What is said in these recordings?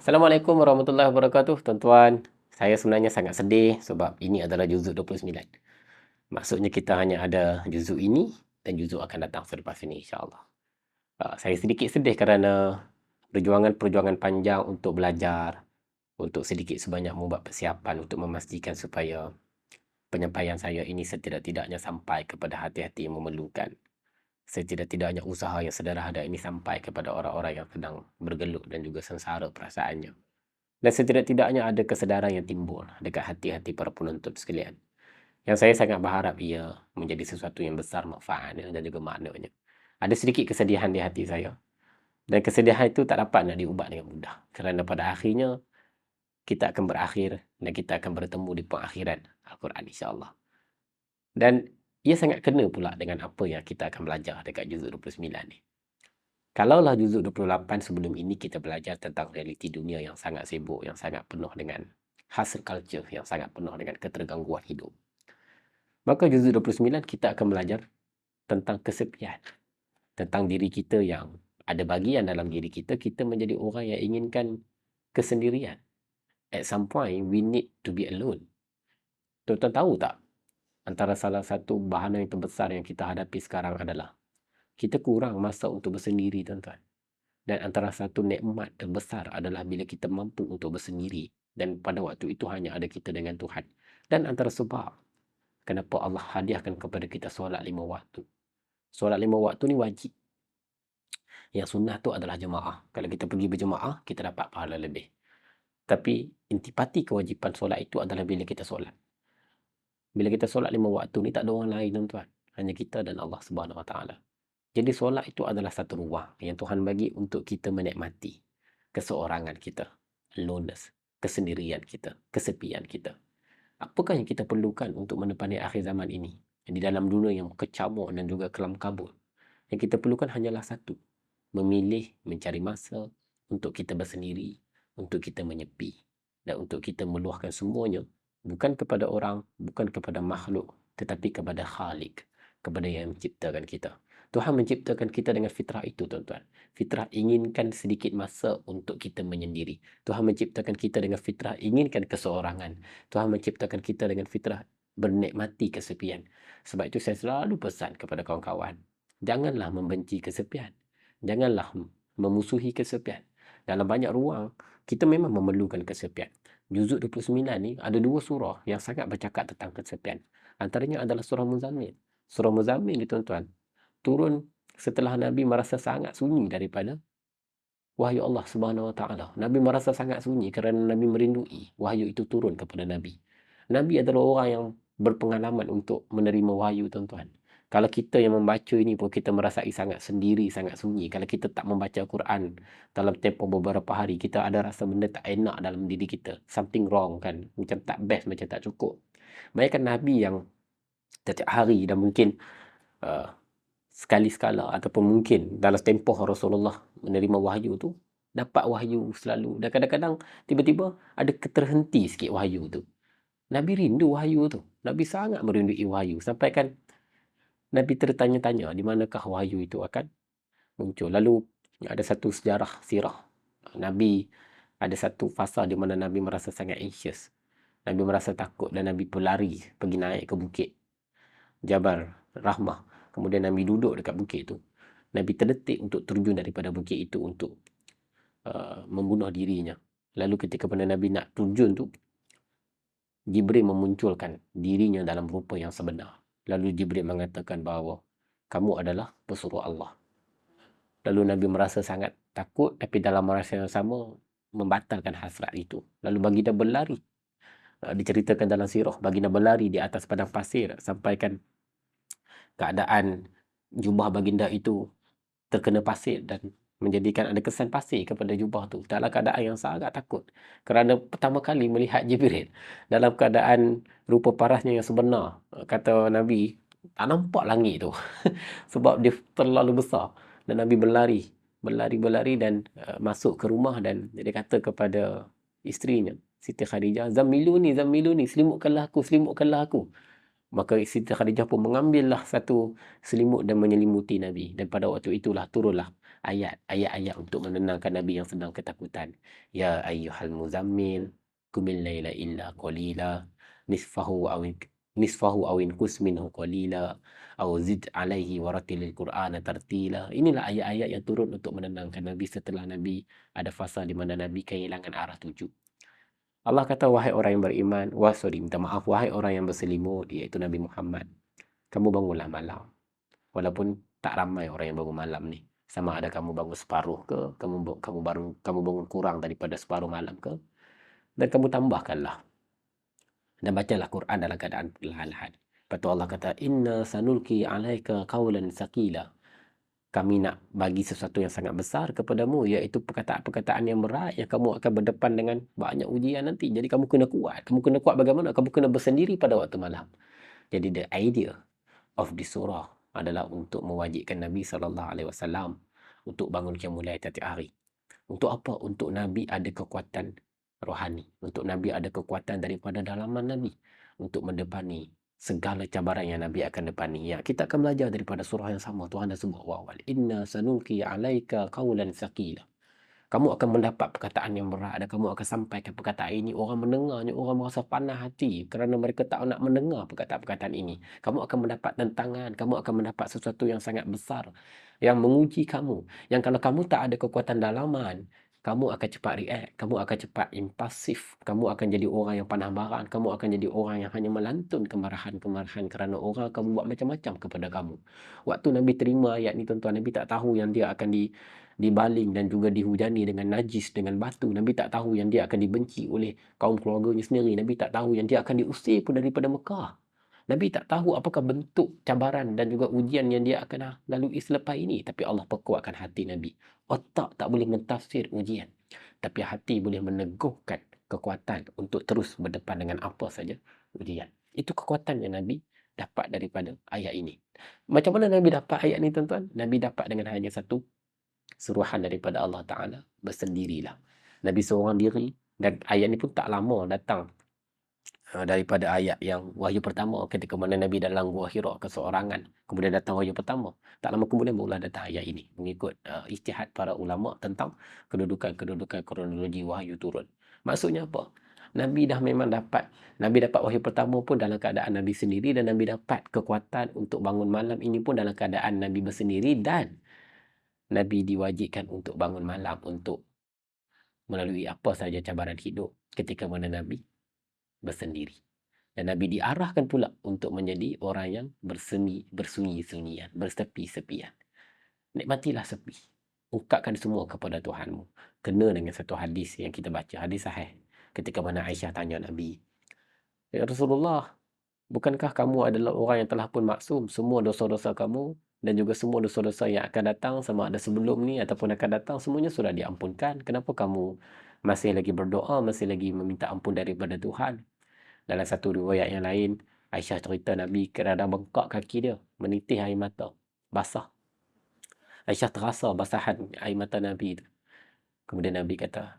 Assalamualaikum warahmatullahi wabarakatuh, tuan-tuan. Saya sebenarnya sangat sedih sebab ini adalah juzuk 29. Maksudnya kita hanya ada juzuk ini dan juzuk akan datang selepas ini, insya-Allah. Saya sedikit sedih kerana perjuangan-perjuangan panjang untuk belajar, untuk sedikit sebanyak membuat persiapan untuk memastikan supaya penyampaian saya ini setidak-tidaknya sampai kepada hati-hati yang memerlukan. Setidak-tidaknya usaha yang sederhana ini sampai kepada orang-orang yang sedang bergelut dan juga sengsara perasaannya. Dan setidak-tidaknya ada kesedaran yang timbul dekat hati-hati para penonton sekalian. Yang saya sangat berharap ia menjadi sesuatu yang besar manfaatnya dan juga maknanya. Ada sedikit kesedihan di hati saya. Dan kesedihan itu tak dapat nak diubah dengan mudah. Kerana pada akhirnya, kita akan berakhir dan kita akan bertemu di pengakhiran Al-Quran, insya-Allah. Dan ia sangat kena pula dengan apa yang kita akan belajar dekat juzuk 29 ni. Kalaulah juzuk 28 sebelum ini kita belajar tentang realiti dunia yang sangat sibuk, yang sangat penuh dengan hustle culture, yang sangat penuh dengan ketergangguan hidup. Maka juzuk 29 kita akan belajar tentang kesepian. Tentang diri kita yang ada bahagian dalam diri kita, kita menjadi orang yang inginkan kesendirian. At some point, we need to be alone. Tuan-tuan tahu tak? Antara salah satu bahana yang terbesar yang kita hadapi sekarang adalah kita kurang masa untuk bersendiri, tuan-tuan. Dan antara satu nikmat terbesar adalah bila kita mampu untuk bersendiri. Dan pada waktu itu hanya ada kita dengan Tuhan. Dan antara sebab kenapa Allah hadiahkan kepada kita solat 5 waktu. Solat 5 waktu ni wajib. Yang sunnah tu adalah jemaah. Kalau kita pergi berjemaah, kita dapat pahala lebih. Tapi intipati kewajipan solat itu adalah bila kita solat. Bila kita solat 5 waktu ni tak ada orang lain, tuan-tuan. Hanya kita dan Allah Subhanahu Wa Taala. Jadi solat itu adalah satu ruang yang Tuhan bagi untuk kita menikmati keseorangan kita, aloneness, kesendirian kita, kesepian kita. Apakah yang kita perlukan untuk menepani akhir zaman ini? Di dalam dunia yang kecamuk dan juga kelam kabut. Yang kita perlukan hanyalah satu. Memilih, mencari masa untuk kita bersendiri, untuk kita menyepi. Dan untuk kita meluahkan semuanya. Bukan kepada orang, bukan kepada makhluk. Tetapi kepada Khalik. Kepada yang menciptakan kita. Tuhan menciptakan kita dengan fitrah itu, tuan-tuan. Fitrah inginkan sedikit masa untuk kita menyendiri. Tuhan menciptakan kita dengan fitrah inginkan keseorangan. Tuhan menciptakan kita dengan fitrah bernikmati kesepian. Sebab itu saya selalu pesan kepada kawan-kawan. Janganlah membenci kesepian. Janganlah memusuhi kesepian. Dalam banyak ruang, kita memang memerlukan kesepian. Juzuk 29 ni ada 2 surah yang sangat bercakap tentang kesepian. Antaranya adalah surah Muzammil. Surah Muzammil ni, tuan-tuan, turun setelah Nabi merasa sangat sunyi daripada wahyu Allah Subhanahu Wa Taala. Nabi merasa sangat sunyi kerana Nabi merindui wahyu itu turun kepada Nabi. Nabi adalah orang yang berpengalaman untuk menerima wahyu, tuan-tuan. Kalau kita yang membaca ini pun kita merasai sangat sendiri, sangat sunyi. Kalau kita tak membaca Quran dalam tempoh beberapa hari, kita ada rasa benda tak enak dalam diri kita. Something wrong kan. Macam tak best, macam tak cukup. Bayangkan Nabi yang setiap hari dan mungkin sekali-sekala ataupun mungkin dalam tempoh Rasulullah menerima wahyu tu, dapat wahyu selalu. Dan kadang-kadang tiba-tiba ada keterhenti sikit wahyu tu. Nabi rindu wahyu tu. Nabi sangat merindui wahyu. Sampai kan Nabi tertanya-tanya di manakah wahyu itu akan muncul. Lalu ada satu sejarah sirah. Nabi ada satu fasa di mana Nabi merasa sangat anxious. Nabi merasa takut dan Nabi berlari pergi naik ke bukit Jabal Rahmah. Kemudian Nabi duduk dekat bukit tu. Nabi terdetik untuk terjun daripada bukit itu untuk membunuh dirinya. Lalu ketika pada Nabi nak terjun tu, Jibril memunculkan dirinya dalam rupa yang sebenar. Lalu Jibril mengatakan bahawa kamu adalah pesuruh Allah. Lalu Nabi merasa sangat takut, tapi dalam masa yang sama membatalkan hasrat itu. Lalu baginda berlari. Diceritakan dalam sirah, baginda berlari di atas padang pasir sampaikan keadaan jubah baginda itu terkena pasir dan menjadikan ada kesan pasir kepada jubah tu dalam keadaan yang sangat takut kerana pertama kali melihat Jibril dalam keadaan rupa parasnya yang sebenar. Kata Nabi, tak nampak langit tu sebab dia terlalu besar. Dan Nabi berlari dan masuk ke rumah dan dia kata kepada isterinya Siti Khadijah, zammiluni selimutkanlah aku. Maka Siti Khadijah pun mengambillah satu selimut dan menyelimuti Nabi. Dan pada waktu itulah turunlah ayat-ayat untuk menenangkan Nabi yang sedang ketakutan. Ya ayyuhal muzammil, qumil laila illa qalila, nisfahu aw nisfahu aw inqus minhu qalila, aw zid alaihi warattilil qur'ana tartila. Inilah ayat-ayat yang turun untuk menenangkan Nabi setelah Nabi ada fasa di mana Nabi kehilangan arah tuju. Allah kata, wahai orang yang beriman, minta maaf, wahai orang yang berselimut, iaitu Nabi Muhammad, kamu bangunlah malam. Walaupun tak ramai orang yang bangun malam ni. Sama ada kamu bangun separuh ke, kamu bangun kurang daripada separuh malam ke, dan kamu tambahkanlah dan bacalah Quran dalam keadaan perlahan-lahan. Lepas tu Allah kata, inna sanulki alaika qawlan saqila. Kami nak bagi sesuatu yang sangat besar kepadamu, iaitu perkataan-perkataan yang berat yang kamu akan berdepan dengan banyak ujian nanti. Jadi kamu kena kuat. Kamu kena kuat bagaimana? Kamu kena bersendiri pada waktu malam. Jadi the idea of this surah adalah untuk mewajibkan Nabi SAW untuk bangun qiyamul lail tiap hari. Untuk apa? Untuk Nabi ada kekuatan rohani. Untuk Nabi ada kekuatan daripada dalaman Nabi untuk mendepani segala cabaran yang Nabi akan depani. Ya, kita akan belajar daripada surah yang sama. Tuhan dah sebut, wa inna sanulqi alaika qawlan saqila. Kamu akan mendapat perkataan yang berat dan kamu akan sampaikan perkataan ini. Orang mendengarnya, orang merasa panas hati kerana mereka tak nak mendengar perkataan-perkataan ini. Kamu akan mendapat tentangan, kamu akan mendapat sesuatu yang sangat besar yang menguji kamu. Yang kalau kamu tak ada kekuatan dalaman, kamu akan cepat react, kamu akan cepat impulsif, kamu akan jadi orang yang panah baran, kamu akan jadi orang yang hanya melantun kemarahan-kemarahan kerana orang akan buat macam-macam kepada kamu. Waktu Nabi terima ayat ni, tuan-tuan, Nabi tak tahu yang dia akan dibaling dan juga dihujani dengan najis, dengan batu. Nabi tak tahu yang dia akan dibenci oleh kaum keluarganya sendiri. Nabi tak tahu yang dia akan diusir pun daripada Mekah. Nabi tak tahu apakah bentuk cabaran dan juga ujian yang dia akan lalui selepas ini. Tapi Allah perkuatkan hati Nabi. Otak tak boleh mentafsir ujian, tapi hati boleh meneguhkan kekuatan untuk terus berdepan dengan apa saja ujian. Itu kekuatan yang Nabi dapat daripada ayat ini. Macam mana Nabi dapat ayat ini, tuan-tuan? Nabi dapat dengan hanya satu suruhan daripada Allah Ta'ala, bersendirilah. Nabi seorang diri, dan ayat ni pun tak lama datang daripada ayat yang wahyu pertama, ketika mana Nabi dalam Gua Hira keseorangan, kemudian datang wahyu pertama. Tak lama kemudian barulah datang ayat ini, mengikut ijtihad para ulama tentang kedudukan kronologi wahyu turun. Maksudnya apa? Nabi dapat wahyu pertama pun dalam keadaan Nabi sendiri, dan Nabi dapat kekuatan untuk bangun malam ini pun dalam keadaan Nabi bersendiri, dan Nabi diwajibkan untuk bangun malam untuk melalui apa saja cabaran hidup ketika mana Nabi bersendiri. Dan Nabi diarahkan pula untuk menjadi orang yang bersunyi-sunyian, bersepi-sepian. Nikmatilah sepi. Ungkapkan semua kepada Tuhanmu. Kena dengan satu hadis yang kita baca, hadis sahih. Ketika mana Aisyah tanya Nabi, ya Rasulullah, bukankah kamu adalah orang yang telah pun maksum? Semua dosa-dosa kamu dan juga semua dosa-dosa yang akan datang, sama ada sebelum ni ataupun akan datang, semuanya sudah diampunkan. Kenapa kamu masih lagi berdoa, masih lagi meminta ampun daripada Tuhan? Dalam satu riwayat yang lain, Aisyah cerita Nabi kerana bengkak kaki dia, menitih air mata, basah. Aisyah terasa basahan air mata Nabi itu. Kemudian Nabi kata,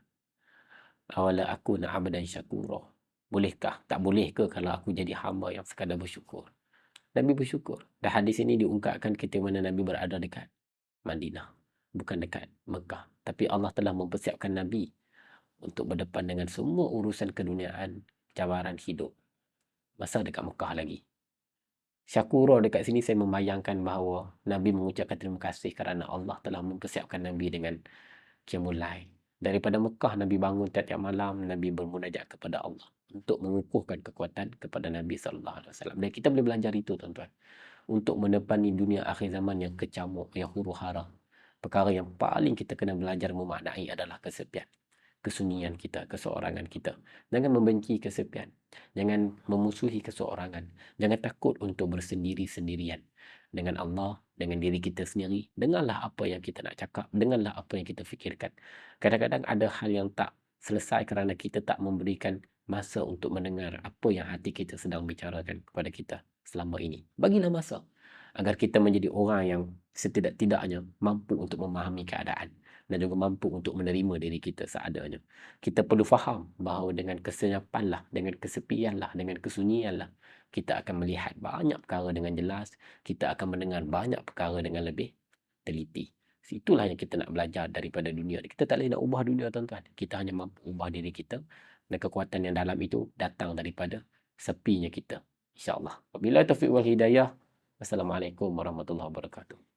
awala aku na abdan syakura. Bolehkah? Tak boleh ke kalau aku jadi hamba yang sekadar bersyukur? Nabi bersyukur. Dan hadis ini diungkapkan ketika mana Nabi berada dekat Madinah, bukan dekat Mekah. Tapi Allah telah mempersiapkan Nabi untuk berdepan dengan semua urusan keduniaan, cabaran hidup, masa dekat Mekah lagi. Syakura dekat sini saya membayangkan bahawa Nabi mengucapkan terima kasih kerana Allah telah mempersiapkan Nabi dengan qiyamul lail. Daripada Mekah, Nabi bangun tiap-tiap malam, Nabi bermunajat kepada Allah untuk mengukuhkan kekuatan kepada Nabi SAW. Dan kita boleh belajar itu, tuan-tuan, untuk menepani dunia akhir zaman yang kecamuk, yang huru-hara. Perkara yang paling kita kena belajar memaknai adalah kesepian, kesunyian kita, keseorangan kita. Jangan membenci kesepian. Jangan memusuhi keseorangan. Jangan takut untuk bersendiri-sendirian dengan Allah, dengan diri kita sendiri. Dengarlah apa yang kita nak cakap. Dengarlah apa yang kita fikirkan. Kadang-kadang ada hal yang tak selesai kerana kita tak memberikan masa untuk mendengar apa yang hati kita sedang bicarakan kepada kita selama ini. Bagilah masa agar kita menjadi orang yang setidak-tidaknya mampu untuk memahami keadaan dan juga mampu untuk menerima diri kita seadanya. Kita perlu faham bahawa dengan kesenyapanlah, dengan kesepianlah, dengan kesunyianlah, kita akan melihat banyak perkara dengan jelas, kita akan mendengar banyak perkara dengan lebih teliti. Itulah yang kita nak belajar daripada dunia. Kita tak boleh nak ubah dunia, tuan-tuan. Kita hanya mampu ubah diri kita. Dan kekuatan yang dalam itu datang daripada sepinya kita. InsyaAllah. Wabillahi taufiq wal hidayah. Wassalamualaikum warahmatullahi wabarakatuh.